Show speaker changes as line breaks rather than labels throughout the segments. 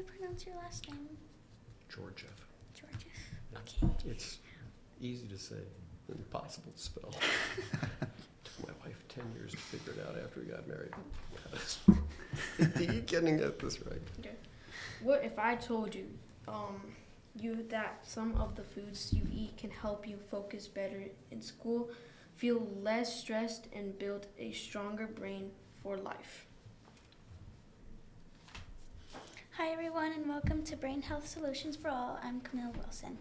pronounce your last name?
Georgieff.
Georgieff. Okay.
It's easy to say, impossible to spell. Took my wife 10 years to figure it out after we got married. Are you getting at this right?
Okay. What if I told you, that some of the foods you eat can help you focus better in school, feel less stressed, and build a stronger brain for life?
Hi everyone and welcome to Brain Health Solutions for All. I'm Kamille Wilson.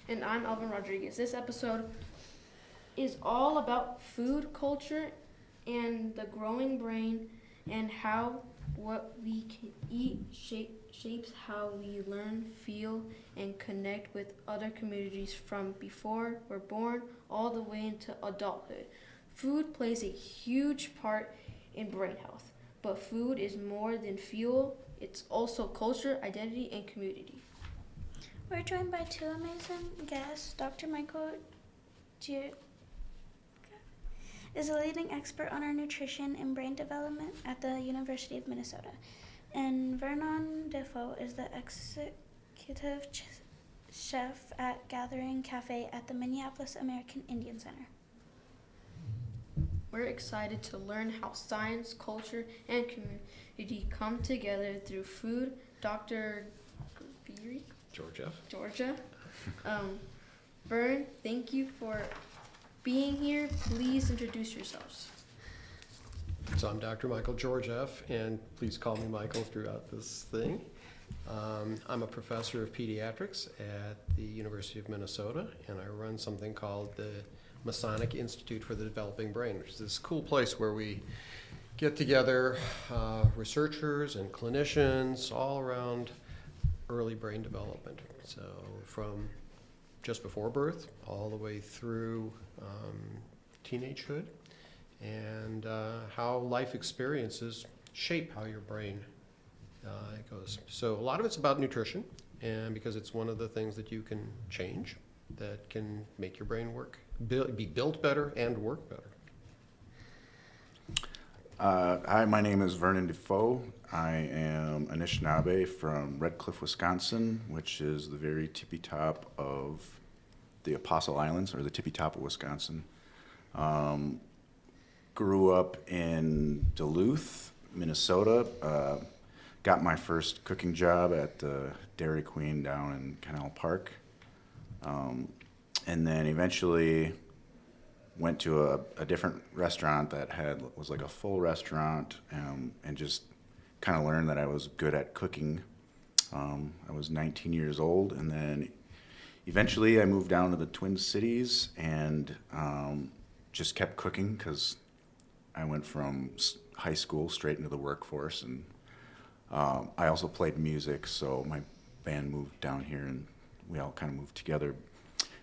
And I'm Elvin Rodriguez. This episode is all about food culture and the growing brain and how what we can eat shapes how we learn, feel, and connect with other communities from before we're born all the way into adulthood. Food plays a huge part in brain health, but food is more than fuel. It's also culture, identity, and community.
We're joined by two amazing guests. Dr. Michael Georgieff is a leading expert on our nutrition and brain development at the University of Minnesota. And Vernon DeFoe is the executive chef at Gathering Cafe at the Minneapolis American Indian Center.
We're excited to learn how science, culture, and community come together through food. Dr.
Georgieff.
Vern, thank you for being here. Please introduce yourselves.
So I'm Dr. Michael Georgieff, and please call me Michael throughout this thing. I'm a professor of pediatrics at the University of Minnesota, and I run something called the Masonic Institute for the Developing Brain, which is this cool place where we get together researchers and clinicians all around early brain development. So from just before birth all the way through teenagehood, and how life experiences shape how your brain goes. So a lot of it's about nutrition, and because it's one of the things that you can change that can make your brain work, be built better and work better.
Hi, my name is Vernon DeFoe. I am Anishinaabe from Red Cliff, Wisconsin, which is the very tippy top of the Apostle Islands, or the tippy top of Wisconsin. Grew up in Duluth, Minnesota. Got my first cooking job at the Dairy Queen down in Canal Park. And then eventually went to a different restaurant that was like a full restaurant, and just kind of learned that I was good at cooking. I was 19 years old, and then eventually I moved down to the Twin Cities and just kept cooking because I went from high school straight into the workforce, and I also played music, so my band moved down here and we all kind of moved together.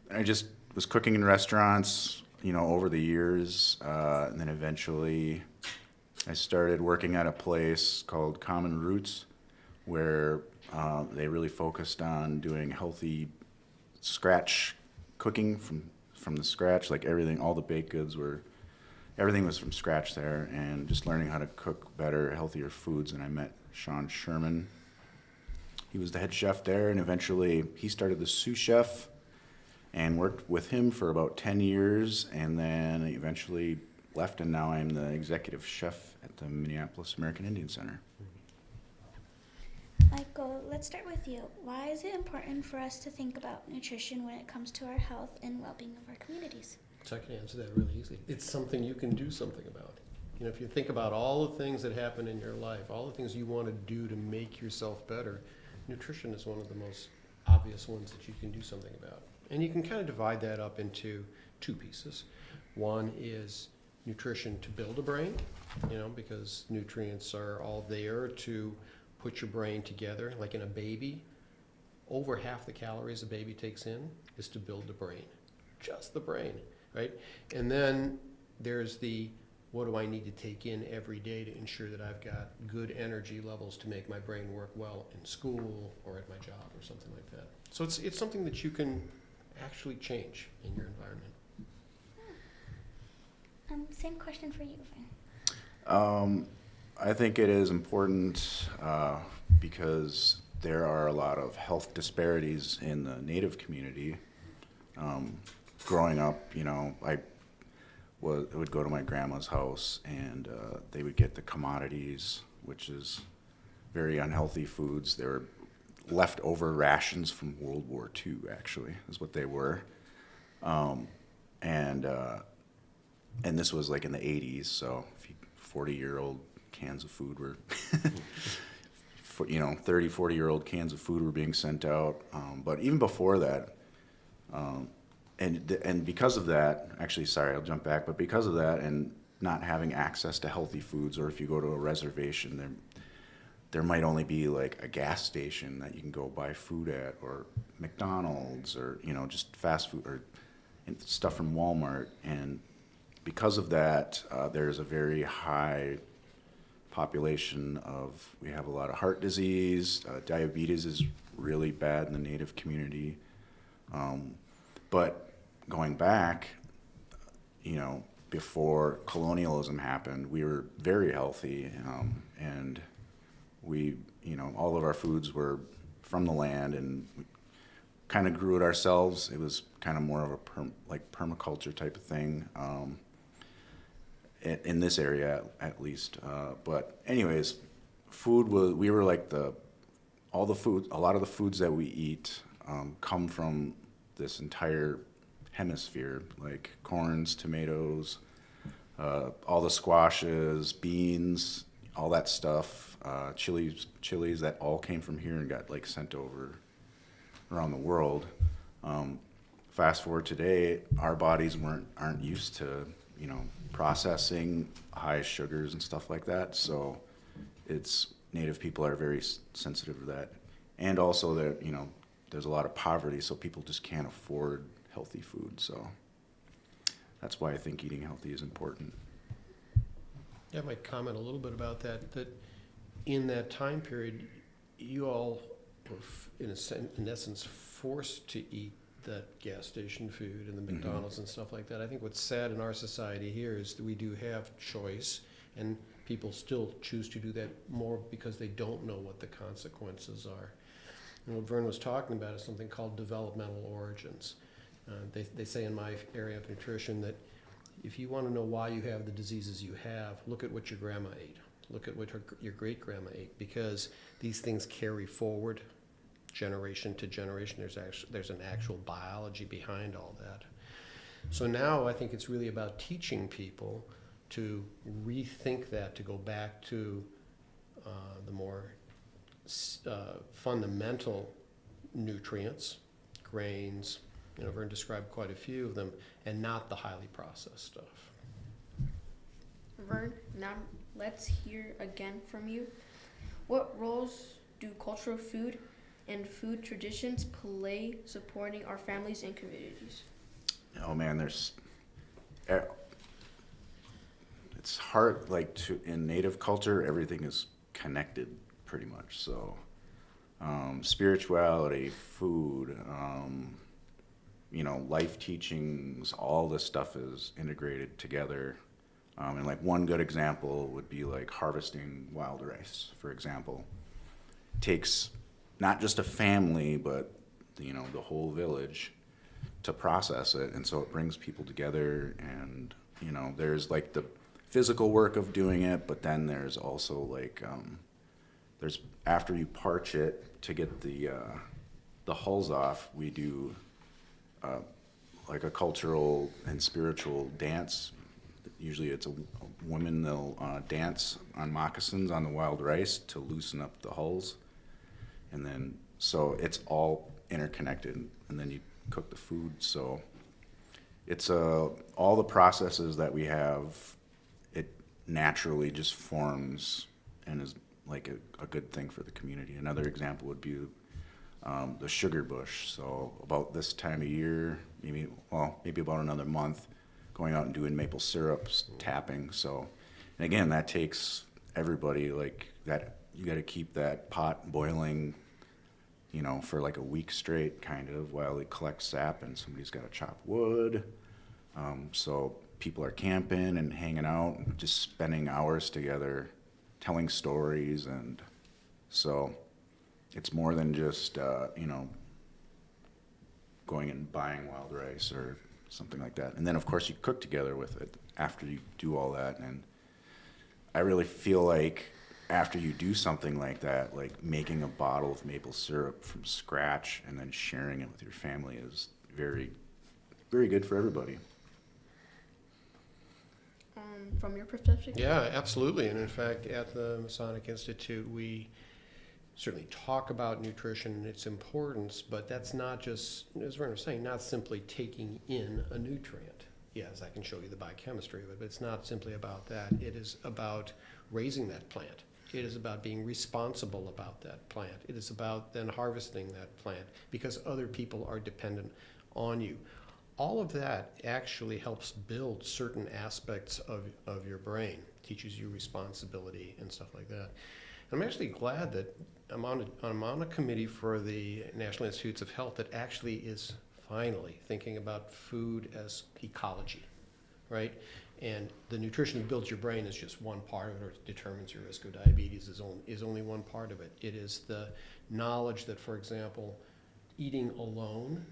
And I just was cooking in restaurants, over the years, and then eventually I started working at a place called Common Roots, where they really focused on doing healthy scratch cooking from the scratch, like everything, all the baked goods everything was from scratch there, and just learning how to cook better, healthier foods. And I met Sean Sherman. He was the head chef there, and eventually he started the sous chef, and worked with him for about 10 years, and then eventually left, and now I'm the executive chef at the Minneapolis American Indian Center.
Michael, let's start with you. Why is it important for us to think about nutrition when it comes to our health and well-being of our communities?
So I can answer that really easily. It's something you can do something about. If you think about all the things that happen in your life, all the things you want to do to make yourself better, nutrition is one of the most obvious ones that you can do something about. And you can kind of divide that up into two pieces. One is nutrition to build a brain, because nutrients are all there to put your brain together. Like in a baby, over half the calories a baby takes in is to build the brain, just the brain, right? And then there's what do I need to take in every day to ensure that I've got good energy levels to make my brain work well in school or at my job or something like that. So it's something that you can actually change in your environment.
Same question for you, Vern.
I think it is important because there are a lot of health disparities in the Native community. Growing up, I would go to my grandma's house, and they would get the commodities, which is very unhealthy foods. They were leftover rations from World War II, actually, is what they were. And this was like in the 80s, so 40-year-old cans of food were, 30, 40-year-old cans of food were being sent out. But even before that, and because of that, actually, sorry, I'll jump back, but because of that and not having access to healthy foods, or if you go to a reservation, there might only be like a gas station that you can go buy food at, or McDonald's, or, just fast food, or stuff from Walmart. And because of that, there's a very high population we have a lot of heart disease. Diabetes is really bad in the Native community. But going back, before colonialism happened, we were very healthy, and we, all of our foods were from the land, and we kind of grew it ourselves. It was kind of more of a permaculture type of thing, in this area at least. But anyways, we were like a lot of the foods that we eat come from this entire hemisphere, like corns, tomatoes, all the squashes, beans, all that stuff, chilies that all came from here and got sent over around the world. Fast forward today, our bodies aren't used to processing high sugars and stuff like that, so Native people are very sensitive to that, and also that there's a lot of poverty, so people just can't afford healthy food. So that's why I think eating healthy is important.
Yeah, I might comment a little bit about that. That in that time period, you all were, in essence, forced to eat that gas station food and the McDonald's and stuff like that. I think what's sad in our society here is that we do have choice, and people still choose to do that more because they don't know what the consequences are. And what Vern was talking about is something called developmental origins. They say in my area of nutrition that if you want to know why you have the diseases you have, look at what your grandma ate. Look at what your great-grandma ate, because these things carry forward generation to generation. There's an actual biology behind all that. So now I think it's really about teaching people to rethink that, to go back to the more fundamental nutrients, grains. Vern described quite a few of them, and not the highly processed stuff.
Vern, now let's hear again from you. What roles do cultural food and food traditions play supporting our families and communities?
Oh man, it's hard, in Native culture, everything is connected pretty much. So spirituality, food, life teachings, all this stuff is integrated together. And one good example would be harvesting wild rice, for example. It takes not just a family, but the whole village to process it, and so it brings people together. And there's the physical work of doing it, but then there's also there's, after you parch it to get the hulls off, we do a cultural and spiritual dance. Usually it's a woman, they'll dance on moccasins on the wild rice to loosen up the hulls. And then, so it's all interconnected, and then you cook the food. So it's all the processes that we have, it naturally just forms and is a good thing for the community. Another example would be the sugar bush. So about this time of year, maybe about another month, going out and doing maple syrup tapping. So, and again, that takes everybody that. You got to keep that pot boiling, for a week straight, kind of, while they collect sap, and somebody's got to chop wood. So people are camping and hanging out and just spending hours together telling stories, and so it's more than just going and buying wild rice or something like that. And then of course you cook together with it after you do all that. And I really feel like after you do something like that, like making a bottle of maple syrup from scratch and then sharing it with your family is very, very good for everybody.
From your perspective?
Yeah, absolutely. And in fact, at the Masonic Institute, we certainly talk about nutrition and its importance, but that's not just, as Vernon was saying, not simply taking in a nutrient. Yes, I can show you the biochemistry of it, but it's not simply about that. It is about raising that plant. It is about being responsible about that plant. It is about then harvesting that plant because other people are dependent on you. All of that actually helps build certain aspects of your brain, teaches you responsibility and stuff like that. I'm actually glad that I'm on a committee for the National Institutes of Health that actually is finally thinking about food as ecology, right? And the nutrition that builds your brain is just one part of it, or determines your risk of diabetes is only one part of it. It is the knowledge that, for example, eating alone,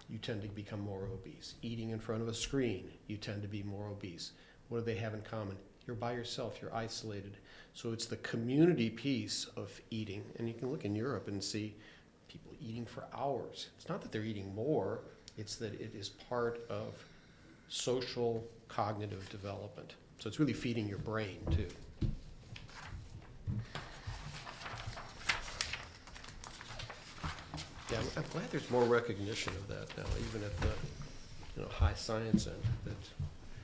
you tend to become more obese. Eating in front of a screen, you tend to be more obese. What do they have in common? You're by yourself, you're isolated. So it's the community piece of eating. And you can look in Europe and see people eating for hours. It's not that they're eating more, it's that it is part of social cognitive development. So it's really feeding your brain too. Yeah, I'm glad there's more recognition of that now, even at the high science end. That,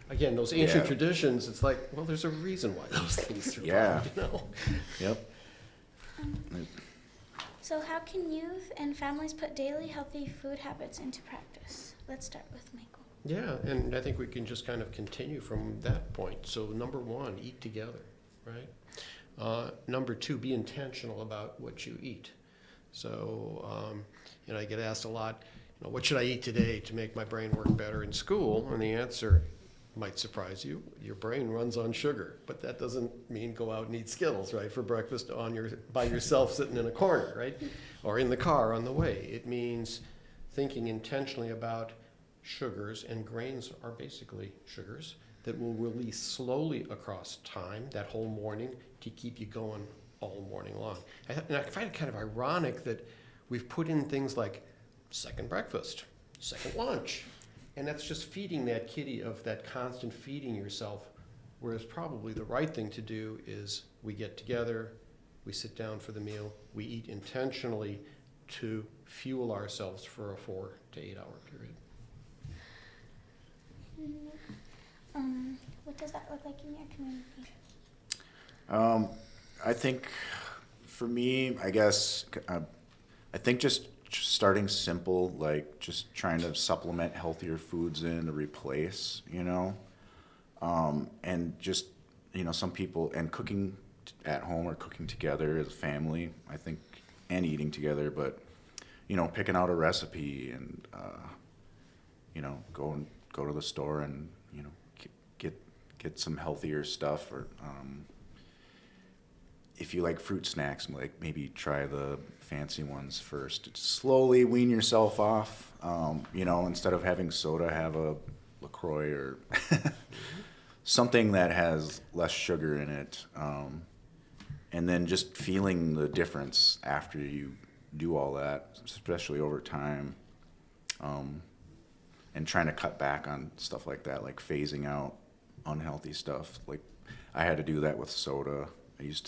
again, those ancient traditions, it's like, well, there's a reason why those things survive,
Yep.
So how can youth and families put daily healthy food habits into practice? Let's start with Michael.
Yeah, and I think we can just kind of continue from that point. So number one, eat together, right? Number two, be intentional about what you eat. So, I get asked a lot, what should I eat today to make my brain work better in school? And the answer might surprise you. Your brain runs on sugar, but that doesn't mean go out and eat Skittles, right, for breakfast by yourself sitting in a corner, right, or in the car on the way. It means thinking intentionally about sugars, and grains are basically sugars that will release slowly across time, that whole morning, to keep you going all morning long. And I find it kind of ironic that we've put in things like second breakfast, second lunch, and that's just feeding that kitty of that constant feeding yourself, whereas probably the right thing to do is we get together, we sit down for the meal, we eat intentionally to fuel ourselves for a 4 to 8 hour period.
What does that look like in your community?
I think for me, I guess, I think just starting simple, like just trying to supplement healthier foods in to replace, and just, some people, and cooking at home or cooking together as a family, I think, and eating together, but, picking out a recipe and, go to the store and, get some healthier stuff, or, if you like fruit snacks, like maybe try the fancy ones first. Slowly wean yourself off. Instead of having soda, have a LaCroix or something that has less sugar in it. And then just feeling the difference after you do all that, especially over time. And trying to cut back on stuff like that, like phasing out unhealthy stuff. Like I had to do that with soda. I used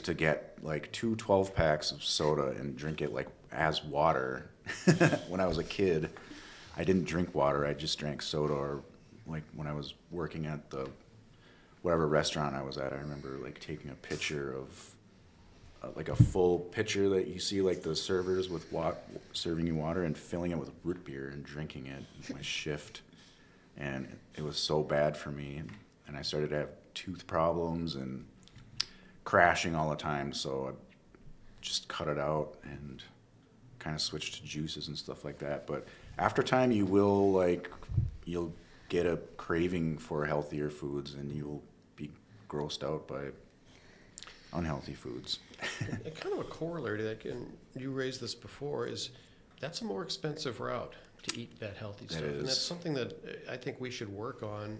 to get like 2 12-packs of soda and drink it like as water. When I was a kid, I didn't drink water. I just drank soda. Or like when I was working at the whatever restaurant I was at, I remember like taking a picture of like a full pitcher that you see like the servers with serving you water, and filling it with root beer and drinking it my shift. And it was so bad for me, and I started to have tooth problems and crashing all the time, so I just cut it out and kind of switched to juices and stuff like that. But after time, you'll get a craving for healthier foods, and you'll be grossed out by unhealthy foods.
And kind of a corollary to that, and you raised this before, is that's a more expensive route to eat that healthy stuff. And that's something that I think we should work on,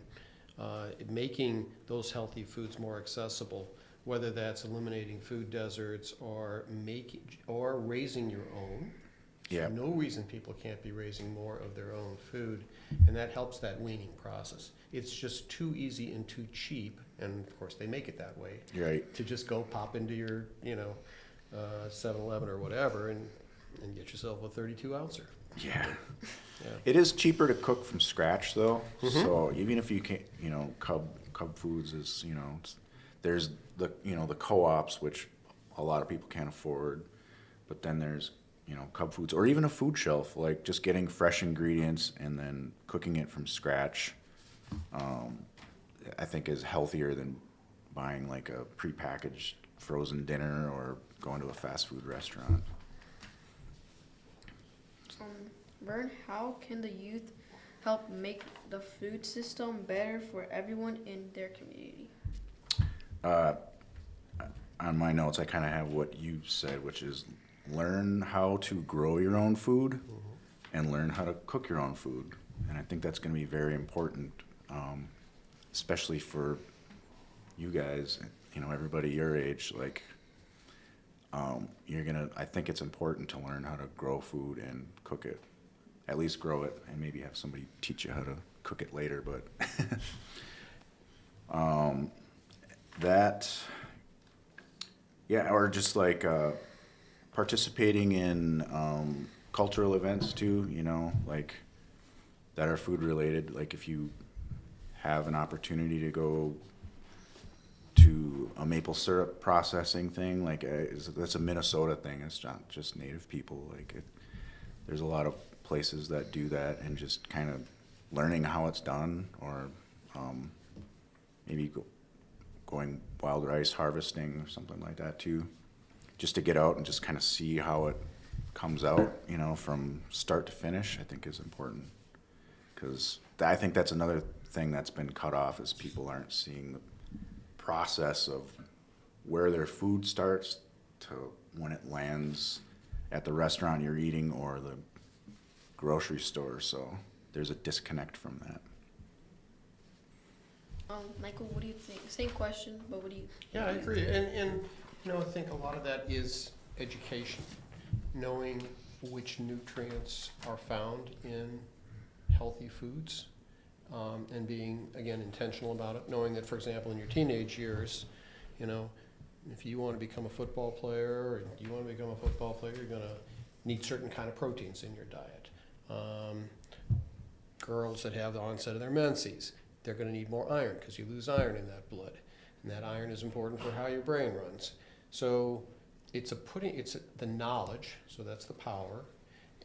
making those healthy foods more accessible, whether that's eliminating food deserts or raising your own.
Yeah.
No reason people can't be raising more of their own food, and that helps that weaning process. It's just too easy and too cheap, and of course they make it that way.
Right.
To just go pop into your, 7-Eleven or whatever and get yourself a 32-ouncer.
Yeah.
Yeah.
It is cheaper to cook from scratch, though.
Mm-hmm.
So even if you can't, Cub Foods is, there's the co-ops, which a lot of people can't afford, but then there's, Cub Foods, or even a food shelf, like just getting fresh ingredients and then cooking it from scratch, I think is healthier than buying like a prepackaged frozen dinner or going to a fast food restaurant.
Vern, how can the youth help make the food system better for everyone in their community?
On my notes, I kind of have what you said, which is learn how to grow your own food and learn how to cook your own food. And I think that's going to be very important, especially for you guys, everybody your age. Like, I think it's important to learn how to grow food and cook it. At least grow it, and maybe have somebody teach you how to cook it later. But or just like participating in cultural events too, like that are food related. Like if you have an opportunity to go to a maple syrup processing thing, like that's a Minnesota thing. It's not just Native people. There's a lot of places that do that, and just kind of learning how it's done, or maybe going wild rice harvesting or something like that too, just to get out and just kind of see how it comes out, from start to finish. I think is important, because I think that's another thing that's been cut off, is people aren't seeing the process of where their food starts to when it lands at the restaurant you're eating or the grocery store. So there's a disconnect from that.
Michael, what do you think? Same question, but what do you?
Yeah, I agree. And I think a lot of that is education, knowing which nutrients are found in healthy foods, and being, again, intentional about it, knowing that, for example, in your teenage years, if you want to become a football player, you're going to need certain kind of proteins in your diet. Girls that have the onset of their menses, they're going to need more iron, because you lose iron in that blood, and that iron is important for how your brain runs. So it's the knowledge, so that's the power,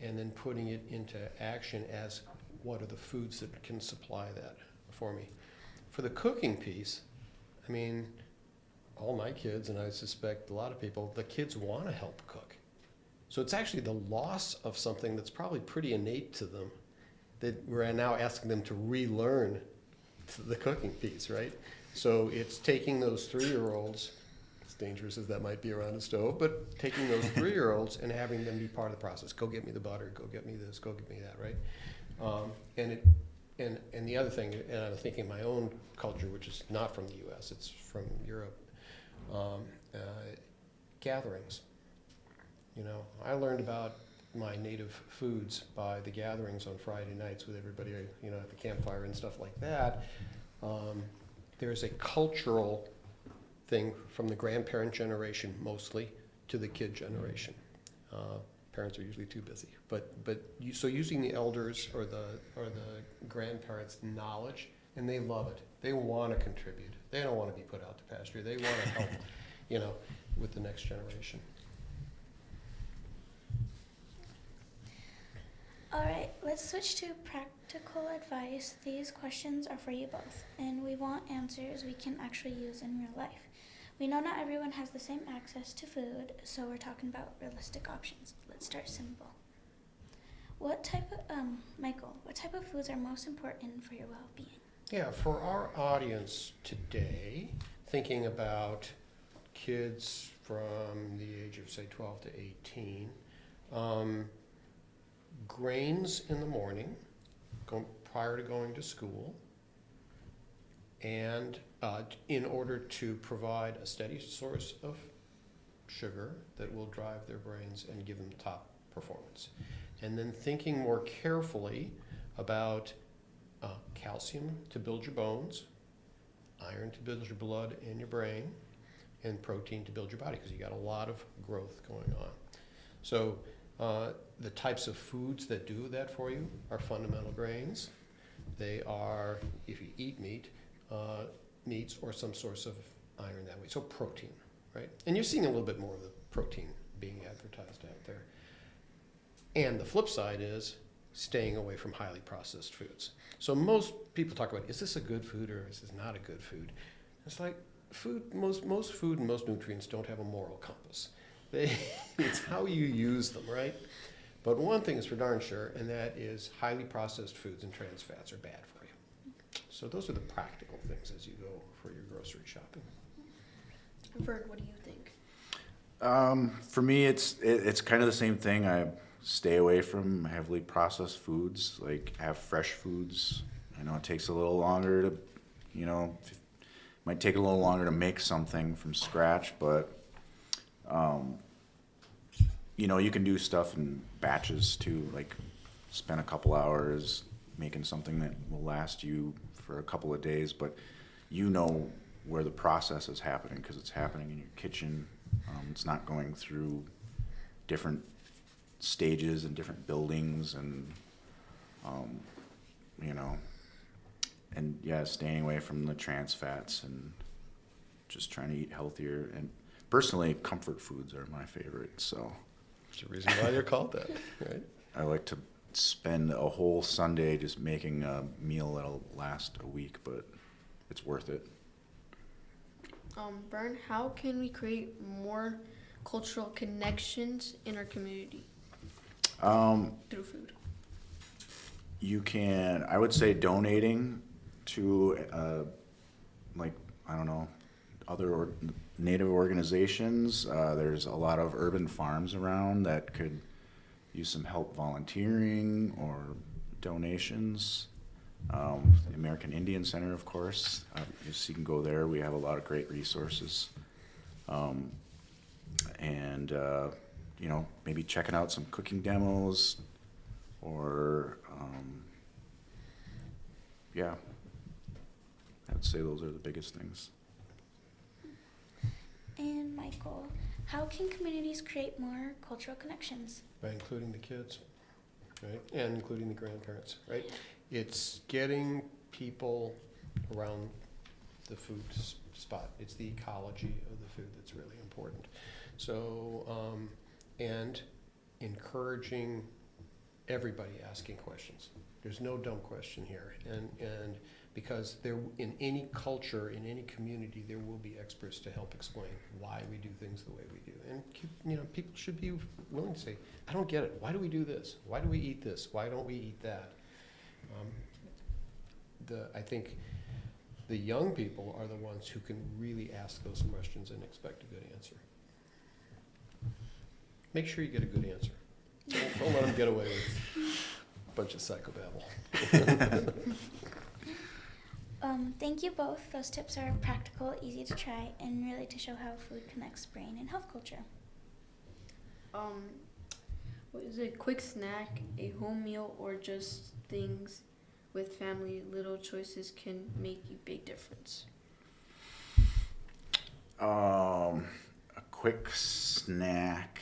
and then putting it into action as what are the foods that can supply that for me. For the cooking piece, all my kids, and I suspect a lot of people, the kids want to help cook. So it's actually the loss of something that's probably pretty innate to them that we're now asking them to relearn the cooking piece, right? So it's taking those 3-year-olds, as dangerous as that might be around a stove, but taking those 3-year-olds and having them be part of the process. Go get me the butter, go get me this, go get me that, right? And the other thing, and I'm thinking my own culture, which is not from the U.S., it's from Europe, gatherings. I learned about my native foods by the gatherings on Friday nights with everybody, at the campfire and stuff like that. There's a cultural thing from the grandparent generation mostly to the kid generation. Parents are usually too busy, so using the elders or the grandparents' knowledge, and they love it. They want to contribute. They don't want to be put out to pasture. They want to help, with the next generation.
All right, let's switch to practical advice. These questions are for you both, and we want answers we can actually use in real life. We know not everyone has the same access to food, so we're talking about realistic options. Let's start simple. Michael, what type of foods are most important for your well-being?
Yeah, for our audience today, thinking about kids from the age of, say, 12 to 18, grains in the morning prior to going to school, and in order to provide a steady source of sugar that will drive their brains and give them top performance. And then thinking more carefully about calcium to build your bones, iron to build your blood and your brain, and protein to build your body, because you got a lot of growth going on. So the types of foods that do that for you are fundamental grains. They are, if you eat meat, meats or some source of iron that way. So protein, right? And you're seeing a little bit more of the protein being advertised out there. And the flip side is staying away from highly processed foods. So most people talk about, is this a good food or is this not a good food? It's like most food and most nutrients don't have a moral compass. It's how you use them, right? But one thing is for darn sure, and that is highly processed foods and trans fats are bad for you. So those are the practical things as you go for your grocery shopping.
Vern, what do you think?
For me, it's kind of the same thing. I stay away from heavily processed foods, like have fresh foods. I know it takes a little longer to, might take a little longer to make something from scratch, but you can do stuff in batches too, like spend a couple hours making something that will last you for a couple of days, but where the process is happening because it's happening in your kitchen. It's not going through different stages and different buildings and staying away from the trans fats and just trying to eat healthier. And personally, comfort foods are my favorite, so
There's a reason why they're called that, right?
I like to spend a whole Sunday just making a meal that'll last a week, but it's worth it.
Vern, how can we create more cultural connections in our community through food?
You can, I would say, donating to, other Native organizations. There's a lot of urban farms around that could use some help volunteering or donations. The American Indian Center, of course. You can go there. We have a lot of great resources. Maybe checking out some cooking demos or, I'd say those are the biggest things.
And Michael, how can communities create more cultural connections?
By including the kids, right? And including the grandparents, right? It's getting people around the food spot. It's the ecology of the food that's really important. So, and encouraging everybody asking questions. There's no dumb question here. And because there, in any culture, in any community, there will be experts to help explain why we do things the way we do. And people should be willing to say, I don't get it. Why do we do this? Why do we eat this? Why don't we eat that? I think the young people are the ones who can really ask those questions and expect a good answer. Make sure you get a good answer. Don't let them get away with a bunch of psychobabble.
Thank you both. Those tips are practical, easy to try, and really to show how food connects brain and health culture.
What is a quick snack, a home meal, or just things with family? Little choices can make a big difference.
A quick snack.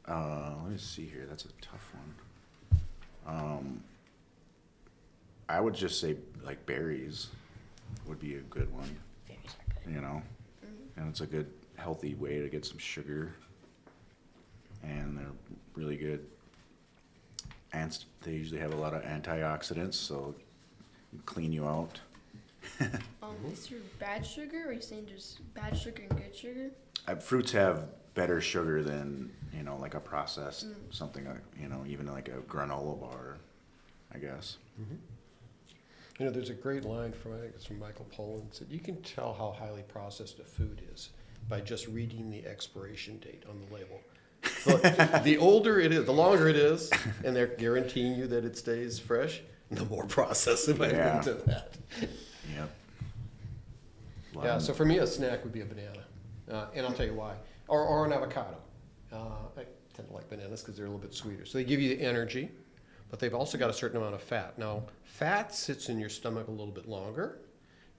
Let me see here. That's a tough one. I would just say like berries would be a good one.
Berries are good.
And it's a good healthy way to get some sugar, and they're really good. And they usually have a lot of antioxidants, so clean you out.
Is there bad sugar, or are you saying there's bad sugar and good sugar?
Fruits have better sugar than like a processed something, even like a granola bar, I guess.
Mm-hmm. You know, there's a great line from, I think it's from Michael Pollan, said, you can tell how highly processed a food is by just reading the expiration date on the label. But the older it is, the longer it is, and they're guaranteeing you that it stays fresh, the more processed it might into that.
Yep.
Yeah, so for me, a snack would be a banana. And I'll tell you why. Or an avocado. I tend to like bananas because they're a little bit sweeter. So they give you the energy, but they've also got a certain amount of fat. Now, fat sits in your stomach a little bit longer,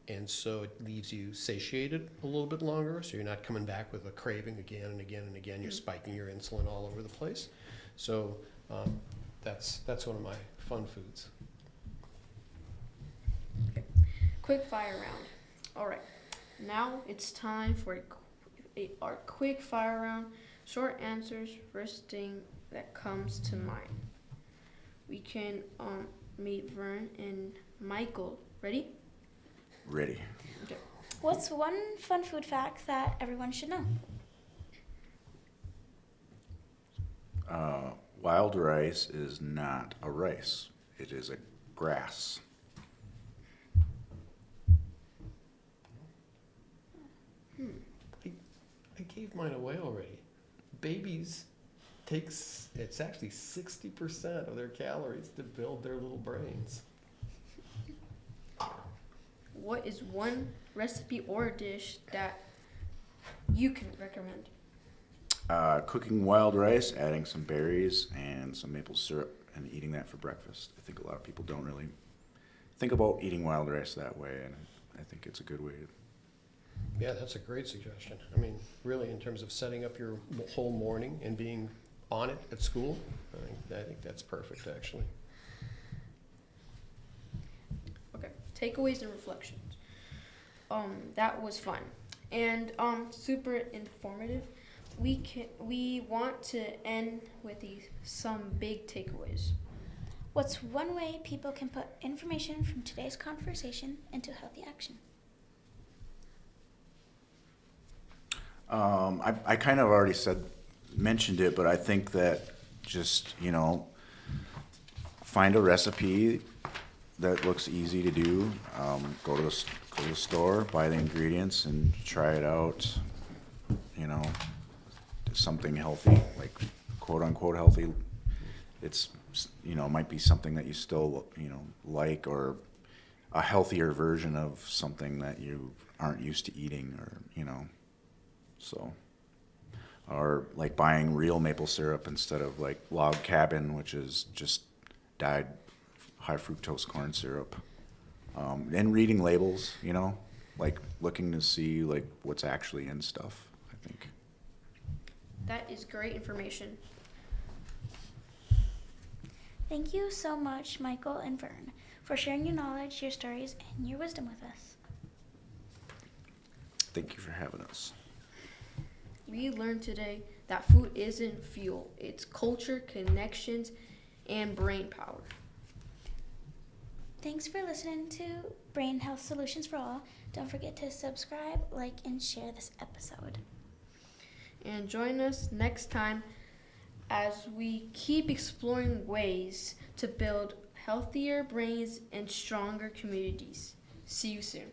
and so it leaves you satiated a little bit longer, so you're not coming back with a craving again and again and again. You're spiking your insulin all over the place. So that's one of my fun foods.
Okay. Quick fire round. All right. Now it's time for our quick fire round. Short answers, first thing that comes to mind. We can meet Vern and Michael. Ready?
Ready.
Okay.
What's one fun food fact that everyone should know?
Wild rice is not a rice. It is a grass.
I gave mine away already. Babies it's actually 60% of their calories to build their little brains.
What is one recipe or dish that you can recommend?
Cooking wild rice, adding some berries and some maple syrup, and eating that for breakfast. I think a lot of people don't really think about eating wild rice that way, and I think it's a good way to.
Yeah, that's a great suggestion. I mean, really, in terms of setting up your whole morning and being on it at school, I think that's perfect, actually.
Okay. Takeaways and reflections. That was fun and super informative. We want to end with some big takeaways.
What's one way people can put information from today's conversation into healthy action?
I kind of already mentioned it, but I think that just, find a recipe that looks easy to do. Go to the store, buy the ingredients, and try it out. Something healthy, like quote unquote healthy. It's might be something that you still like, or a healthier version of something that you aren't used to eating, or so. Or like buying real maple syrup instead of like log cabin, which is just dyed high fructose corn syrup. And reading labels, like looking to see like what's actually in stuff, I think.
That is great information.
Thank you so much, Michael and Vern, for sharing your knowledge, your stories, and your wisdom with us.
Thank you for having us.
We learned today that food isn't fuel. It's culture, connections, and brain power.
Thanks for listening to Brain Health Solutions for All. Don't forget to subscribe, like, and share this episode.
And join us next time as we keep exploring ways to build healthier brains and stronger communities. See you soon.